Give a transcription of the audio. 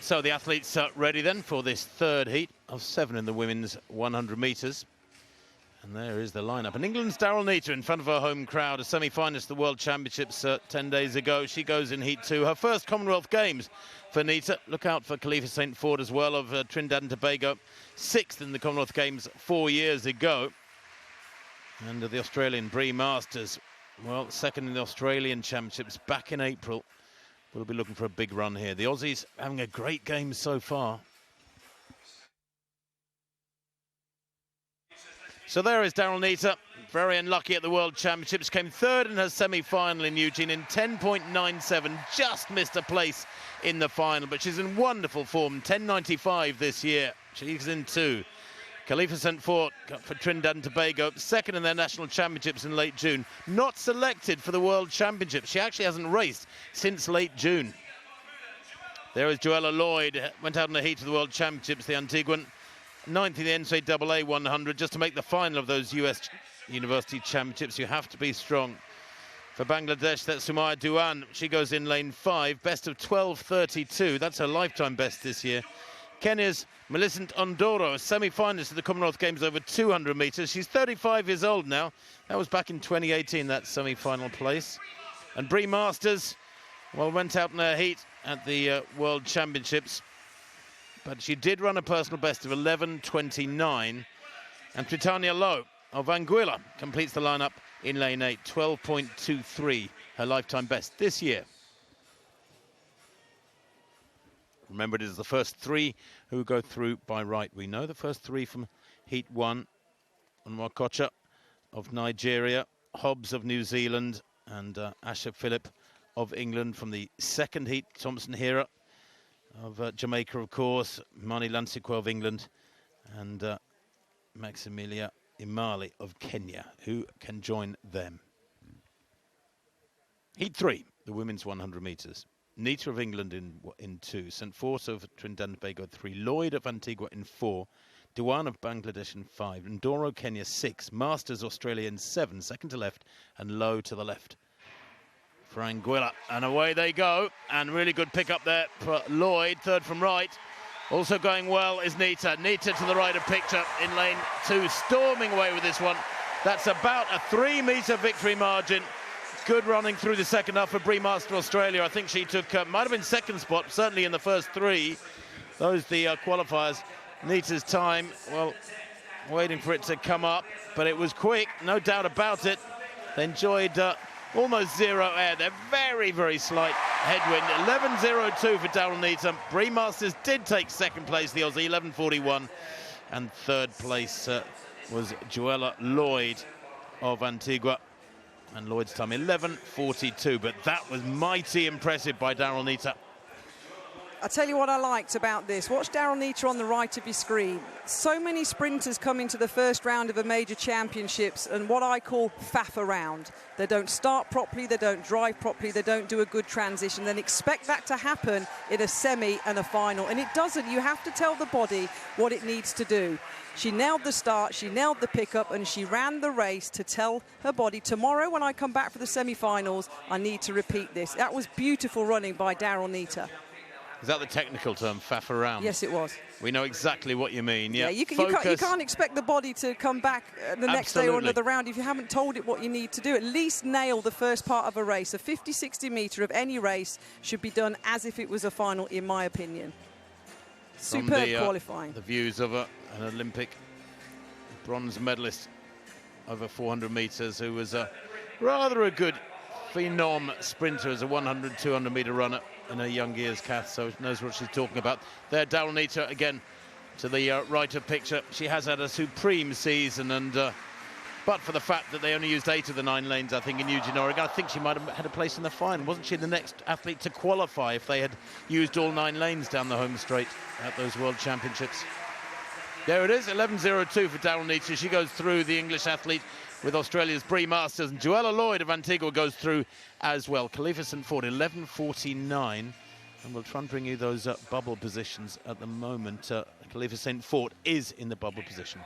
So the athletes are ready then for this third heat of 7 in the women's 100 metres. And there is the lineup. And England's Daryl Neita in front of her home crowd, a semi-finalist at the World Championships 10 days ago. She goes in heat 2. Her first Commonwealth Games for Neita. Look out for Khalifa St. Ford as well of Trinidad and Tobago. 6th in the Commonwealth Games 4 years ago. And the Australian Bree Masters, well, 2nd in the Australian Championships back in April. We'll be looking for a big run here. The Aussies having a great game so far. So there is Daryl Neita, very unlucky at the World Championships. Came 3rd in her semi-final in Eugene in 10.97. Just missed a place in the final, but she's in wonderful form. 10.95 this year. She's in 2. Khalifa St. Ford for Trinidad and Tobago, 2nd in their national championships in late June. Not selected for the World Championships. She actually hasn't raced since late June. There is Joella Lloyd, went out in the heat of the World Championships, the Antiguan. 9th in the NCAA 100. Just to make the final of those US University Championships, you have to be strong. For Bangladesh, that's Sumaya Duan. She goes in lane 5, best of 12.32. That's her lifetime best this year. Kenya's Millicent Ondoro, a semi-finalist at the Commonwealth Games over 200 metres. She's 35 years old now. That was back in 2018, that semi-final place. And Bree Masters, well, went out in her heat at the World Championships. But she did run a personal best of 11.29. And Tritania Lowe of Anguilla completes the lineup in lane 8, 12.23, her lifetime best this year. Remember, it is the first 3 who go through by right. We know the first 3 from Heat 1. Nwakocha of Nigeria, Hobbs of New Zealand, and Asher Phillip of England from the 2nd heat. Thompson Hera of Jamaica, of course. Mani Lansikwa of England, and Maximilia Imali of Kenya, who can join them. Heat 3, the women's 100 metres. Neita of England in 2, St. Fort of Trinidad and Tobago 3, Lloyd of Antigua in 4, Dewan of Bangladesh in 5, Ndoro Kenya 6, Masters Australia in 7, 2nd to left, and Lowe to the left for Anguilla. And away they go, and really good pick up there for Lloyd, 3rd from right. Also going well is Neita. Neita to the right of picture in lane 2, storming away with this one. That's about a 3-metre victory margin. Good running through the second half for Bree Master Australia. I think she took, might have been 2nd spot, certainly in the first 3. Those the qualifiers. Neita's time, well, waiting for it to come up, but it was quick, no doubt about it. They enjoyed almost 0 air. They're very, very slight headwind. 11.02 for Daryl Neita. Bree Masters did take 2nd place, the Aussie, 11.41. And 3rd place was Joella Lloyd of Antigua. And Lloyd's time 11.42, but that was mighty impressive by Daryl Neita. I'll tell you what I liked about this. Watch Daryl Neita on the right of your screen. So many sprinters come into the first round of a major championships and what I call faff around. They don't start properly, they don't drive properly, they don't do a good transition. Then expect that to happen in a semi and a final. And it doesn't. You have to tell the body what it needs to do. She nailed the start, she nailed the pickup, and she ran the race to tell her body, tomorrow when I come back for the semi-finals, I need to repeat this. That was beautiful running by Daryl Neita. Is that the technical term, faff around? Yes, it was. We know exactly what you mean. Yeah, you can't expect the body to come back the next day or another round if you haven't told it what you need to do. At least nail the first part of a race. A 50, 60 metre of any race should be done as if it was a final, in my opinion. Superb qualifying. The views of an Olympic bronze medalist over 400 metres, who was rather a good phenom sprinter as a 100, 200 metre runner in her young years, Kath, so knows what she's talking about. There, Daryl Neita again to the right of picture. She has had a supreme season, and but for the fact that they only used 8 of the 9 lanes, I think, in Eugene, Oregon, I think she might have had a place in the final. Wasn't she the next athlete to qualify if they had used all 9 lanes down the home straight at those World Championships? There it is, 11.02 for Daryl Neita. She goes through, the English athlete, with Australia's Bree Masters, and Joella Lloyd of Antigua goes through as well. Khalifa St. Ford, 11.49. And we'll try and bring you those bubble positions at the moment. Khalifa St. Ford is in the bubble position.